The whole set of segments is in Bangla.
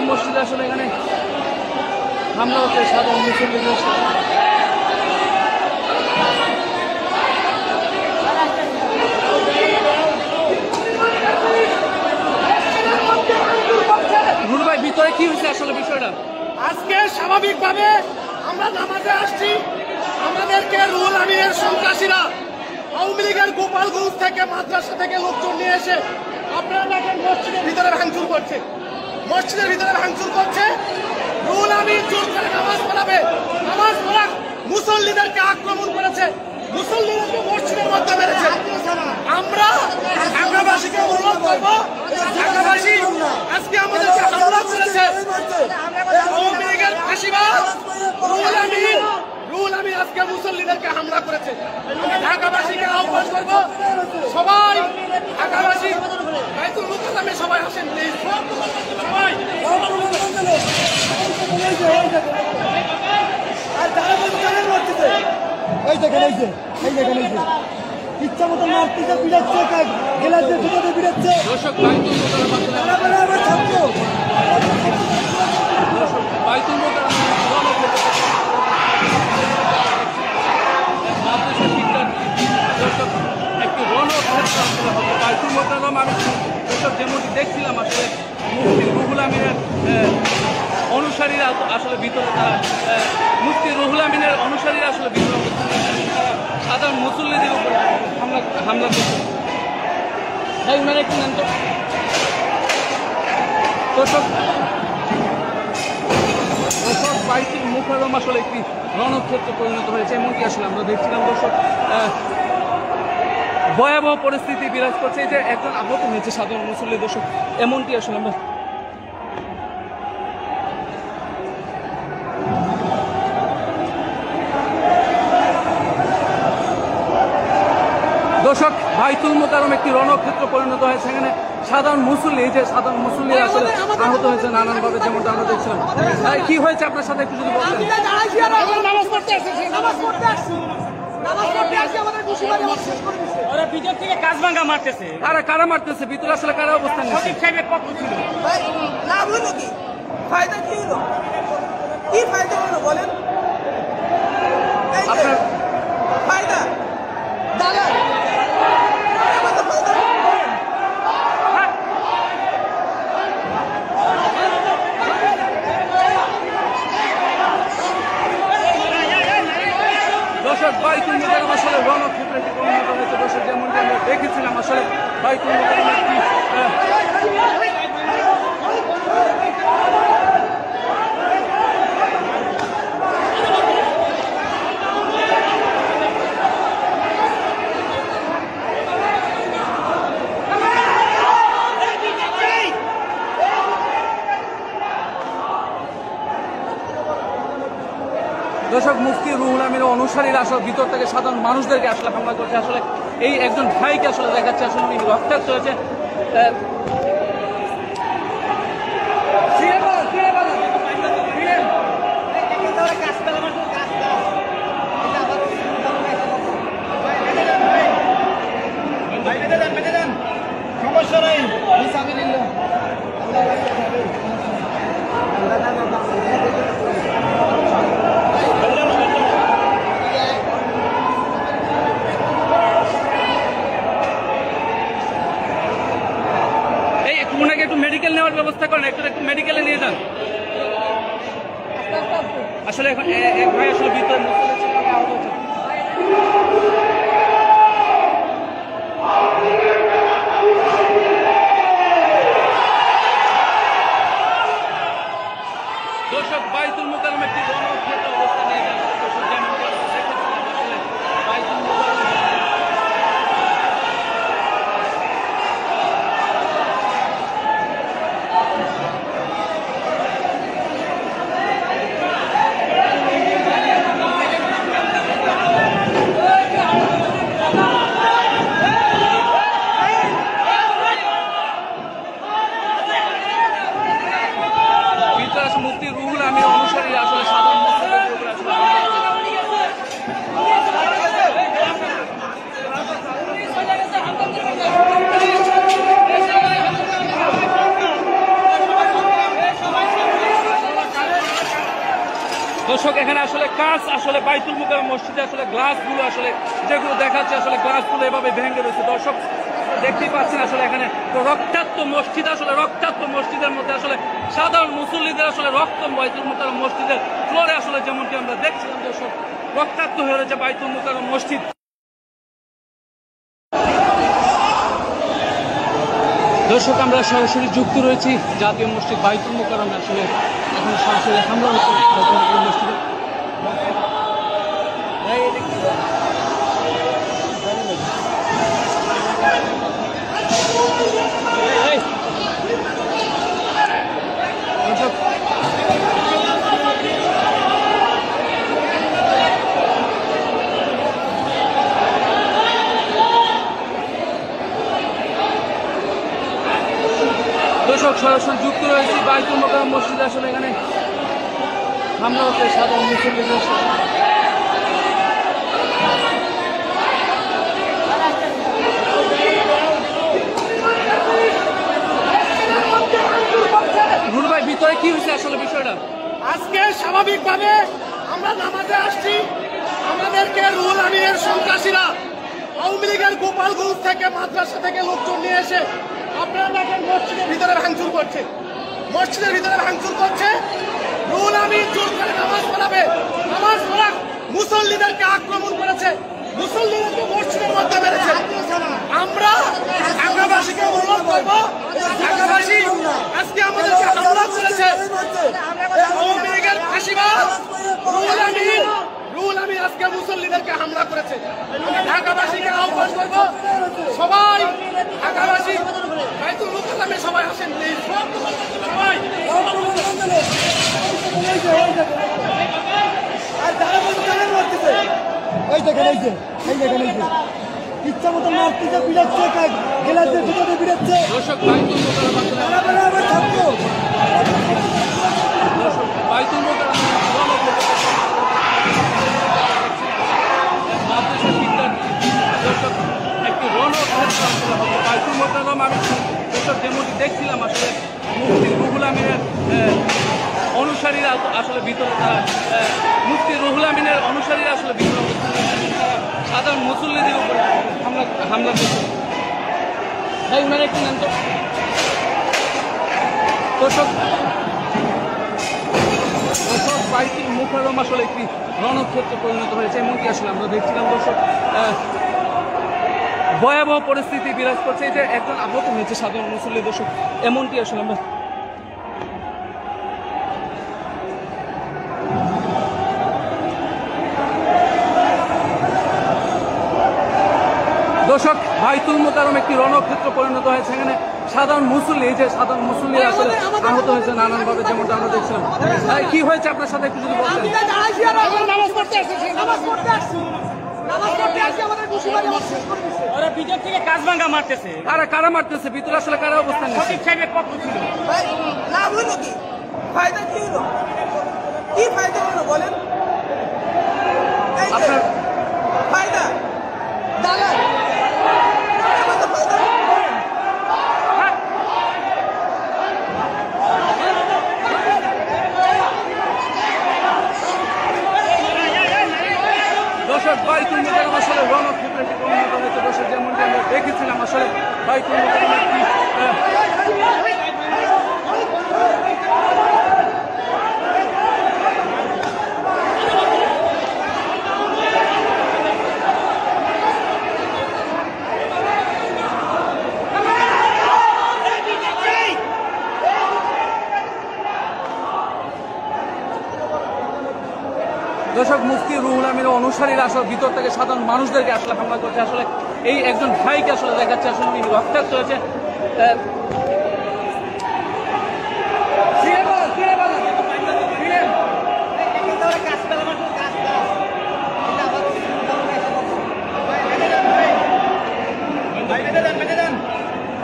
মসজিদে আসলে এখানে হামলা হচ্ছে সাধারণ মুসল্লিদের সাথে। ভাই ভিতরে কি হয়েছে আসলে বিষয়টা? আজকে স্বাভাবিকভাবে আমরা নামাজে আসছি, আমাদেরকে রুহুল আমিনের সন্ত্রাসীরা আওয়ামী লীগের গোপালগঞ্জ থেকে মাদ্রাসা থেকে লোকজন নিয়ে এসে আপনারা দেখেন মসজিদের ভিতরে ভাঙচুর করছে, মসজিদের ভিতরে ভাঙচুর করছে। রুহুল আমিন জোর করে নামাজ পড়াবে, নামাজ পড়া মুসল্লিদেরকে আক্রমণ করেছে, মুসল্লিদেরকে মসজিদের মধ্যে মেরেছে। আমরা ঢাকাবাসীকে অনুরোধ করবো, ঢাকাবাসী আজকে আমাদেরকে হামলা করেছে আওয়ামী লীগের ফাঁসিবাদ রুহুল আমিন আজকে মুসল্লিদেরকে হামলা করেছে। আমি ঢাকাবাসীকে আহ্বান করবো, সবাই ঢাকাবাসী বাইতুল মুকাররমে সবাই আসেন প্লিজ, সবাই। এই দেখেন এই দেখেন ইচ্ছা মতো মারতেছে, বিড়াচ্ছে, গেলাতে ভিতরে বিড়াচ্ছে। একটি রণক্ষেত্র বাইতুল মোকাররম। আমি যেমনটি দেখছিলাম আসলে মুফতি রুহুল আমিনের অনুসারীরা আসলে ভিতরে, তারা মুফতি রুহুল আমিনের অনুসারীরা আসলে ভিতরে সাধারণ মুসল্লিদের উপরে হামলা করছে। ভাই উনারা একটু নেন তো। দর্শক বাইতুল মোকাররম আসলে একটি রণক্ষেত্রে পরিণত হয়েছে, এমনকি আসলে আমরা দেখছিলাম। দর্শক ভয়াবহ পরিস্থিতি বিরাজ করছে, এই যে একজন আহত হয়েছে সাধারণ মুসল্লি। দর্শক এমনটি আসলে আমরা দর্শক বাইতুল মোকাররম একটি রণক্ষেত্র পরিণত হয়েছে। এখানে সাধারণ মুসল্লি, এই যে সাধারণ মুসল্লি আসলে আহত হয়েছে নানানভাবে, যেমনটা আমরা দেখছিলাম। কি হয়েছে আপনার সাথে একটু যদি বলতেন। কারা মারতেছে ভিতরে, আসলে কারা অবস্থান লাভ হলো কি, ফায়দা কি হলো, কি ফায়দা হলো বলেন? আপনার ফায়দা দালাল দর্শক বাইতুল মোকাররম আসলে রণক্ষেত্রে পরিণত হয়েছে। দর্শক যেমনটি আমরা দেখেছিলাম আসলে বাইতুল মোকাররম একটি দর্শক মুফতি রুহুল আমিনের অনুসারীরা আসলে ভিতর থেকে সাধারণ মানুষদেরকে আসলে হামলা করছে। আসলে এই একজন ভাইকে আসলে দেখাচ্ছে আসলে উনি রক্তাক্ত হয়েছে। সমস্যা নাই, ওনাকে একটু মেডিকেল নেওয়ার ব্যবস্থা করেন, একটু মেডিকেলে নিয়ে যান। আসলে এখন এক ভাই আসলে ভিতরে দর্শক বাইতুল মোকাররম একটি রণক্ষেত্র অবস্থা নিয়ে যান। দর্শক যেমন আসলে বাইতুল মোকাররম মুফতি রুহুল আমিন অনুসারীরা আসলে সাধারণ মুসলিমদের উপরে আসলে দর্শক এখানে আসলে কাঁচ আসলে বাইতুল মুকাররম মসজিদে আসলে গ্লাসগুলো আসলে যেগুলো দেখাচ্ছে আসলে গ্লাসগুলো এভাবে ভেঙে রয়েছে। দর্শক দেখতেই পাচ্ছেন আসলে এখানে রক্তাক্ত মসজিদ, আসলে রক্তাক্ত মসজিদের মধ্যে আসলে সাধারণ মুসল্লিদের আসলে রক্ত বাইতুল মুকাররম মসজিদের ফ্লোরে আসলে যেমনটি আমরা দেখছিলাম দর্শক রক্তাক্ত হয়ে রয়েছে বাইতুল মুকাররম মসজিদ। দর্শক আমরা সরাসরি যুক্ত রয়েছি জাতীয় মসজিদ বাইতুল মুকাররমে। আসলে এখন সরাসরি হামলা হচ্ছে বাইতুল মুকাররম মসজিদে। দর্শক সরাসরি যুক্ত রয়েছি বাইতুল মুকাররম মসজিদে। আসলে এখানে হামলা হচ্ছে সাধারণ মুসল্লিদের। রুল ভাই ভিতরে কি হয়েছে আসলে বিষয়টা? আজকে স্বাভাবিকভাবে আমরা নামাজে আসছি, আমাদেরকে রুহুল আমিনের সন্ত্রাসীরা আওয়ামী লীগের গোপালগঞ্জ থেকে মাদ্রাসা থেকে লোকজন নিয়ে এসে আপনারা দেখেন মসজিদের ভিতরে ভাঙচুর করছে, মসজিদের ভিতরে ভাঙচুর করছে। রুহুল আমিন জোর করে নামাজ পড়াবে, নামাজ পড়া মুসল্লিদেরকে আক্রমণ করেছে, মুসল্লিদেরকে মসজিদের মধ্যে মেরেছে। আমরা ঢাকাবাসীকে অনুরোধ করবো, ঢাকাবাসী আজকে আমাদেরকে হামলা করেছে আওয়ামী লীগের ফাঁসিবাদ রুহুল আমিন আজকে মুসল্লিদেরকে হামলা করেছে। ঢাকাবাসীকে আহ্বান করবো, সবাই ঢাকাবাসী বাইতুল মুকাররমে সবাই আসেন প্লিজ, সবাই। এই দেখেন ইচ্ছা মতো মারতেছে, বিড়াচ্ছে, গেলাতে ভিতরে বিড়াচ্ছে। দর্শক বাইতুল মুকাররম বাইতুল মুকাররম দর্শক একটি রণক্ষেত্র আসলে হবে বাইতুল মুকাররম। আমি দর্শক যেমনটি দেখছিলাম আসলে মুফতি রুহুল আমিনের অনুসারীরা আসলে ভিতরে তারা মুফতি রুহুল আমিনের অনুসারীরা আসলে ভিতরে সাধারণ মুসল্লিদের উপরে হামলা করছে। ভাই উনারা একটু নেন তো। দর্শক বাইতুল মুকাররম আসলে একটি রণক্ষেত্রে পরিণত হয়েছে এমনকি আসলে আমরা দেখছিলাম। দর্শক ভয়াবহ পরিস্থিতি বিরাজ করছে, এই যে একজন আহত হয়েছে সাধারণ মুসল্লি। দর্শক এমনটি আসলে আমরা দর্শক বাইতুল মুকাররম একটি রণক্ষেত্র পরিণত হয়েছে। এখানে সাধারণ মুসল্লি, এই যে সাধারণ মুসল্লি আসলে আহত হয়েছে নানানভাবে যেমনটা আমরা দেখছিলাম। কি হয়েছে আপনার সাথে একটু যদি বলতেন। ভিতর থেকে কাজ ভাঙা মারতেছে, কারা মারতেছে ভিতরে আসলে কারা অবস্থান নিচ্ছে? সচিব সাহেবের পক্ষ ছিল। লাভ হলো কি? ফায়দা কি হলো? কি ফায়দা হলো বলেন? আপনার ফায়দা দালাল আমাদের ফায়দা। দর্শক বাইতুল মুকাররম আসলে রণক্ষেত্রে একটি পরিণত হয়েছে। দর্শক যেমনটি আমরা দেখেছিলাম আসলে বাইতুল মুকাররম একটি দর্শক মুফতি রুহুল আমিনের অনুসারীরা আসলে ভিতর থেকে সাধারণ মানুষদেরকে আসলে হামলা করছে। আসলে এই একজন ভাইকে আসলে দেখাচ্ছে আসলে উনি রক্তাক্ত হয়েছে।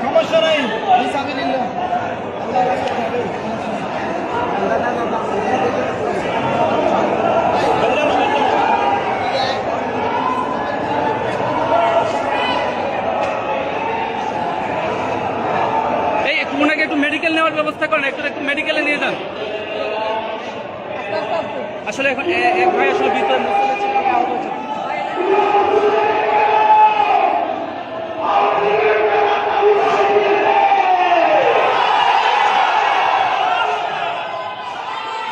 সমস্যা নাই। ওনাকে একটু মেডিকেল নেওয়ার ব্যবস্থা করেন, একটু মেডিকেলে নিয়ে যান। আসলে এখন এক ভাই আসলে ভিতরে মুসল্লি ছিলেন, আহত হয়েছেন।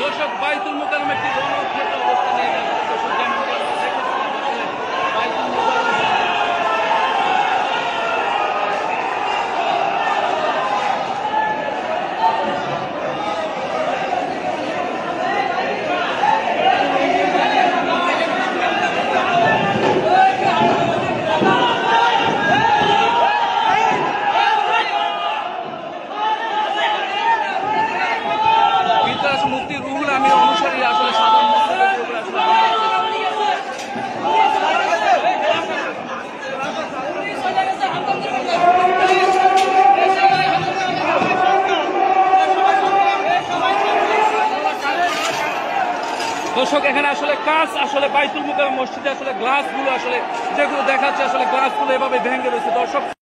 দর্শক বাইতুল মোকাররম একটি রণক্ষেত্র অবস্থা নিয়ে গেছে। দর্শক যেমনটি আমরা দেখেছিলাম আসলে বাইতুল মোকাররম ভিতরে আছে মুফতি রুহুল আমির অনুসারী আসলে সাধারণ মুসলিমদের উপরে আসলে হামলা করেছে। দর্শক এখানে আসলে কাঁচ আসলে বাইতুল মোকাররম মসজিদে আসলে গ্লাসগুলো আসলে যেগুলো দেখাচ্ছে আসলে গ্লাসগুলো এভাবে ভেঙে রয়েছে দর্শক।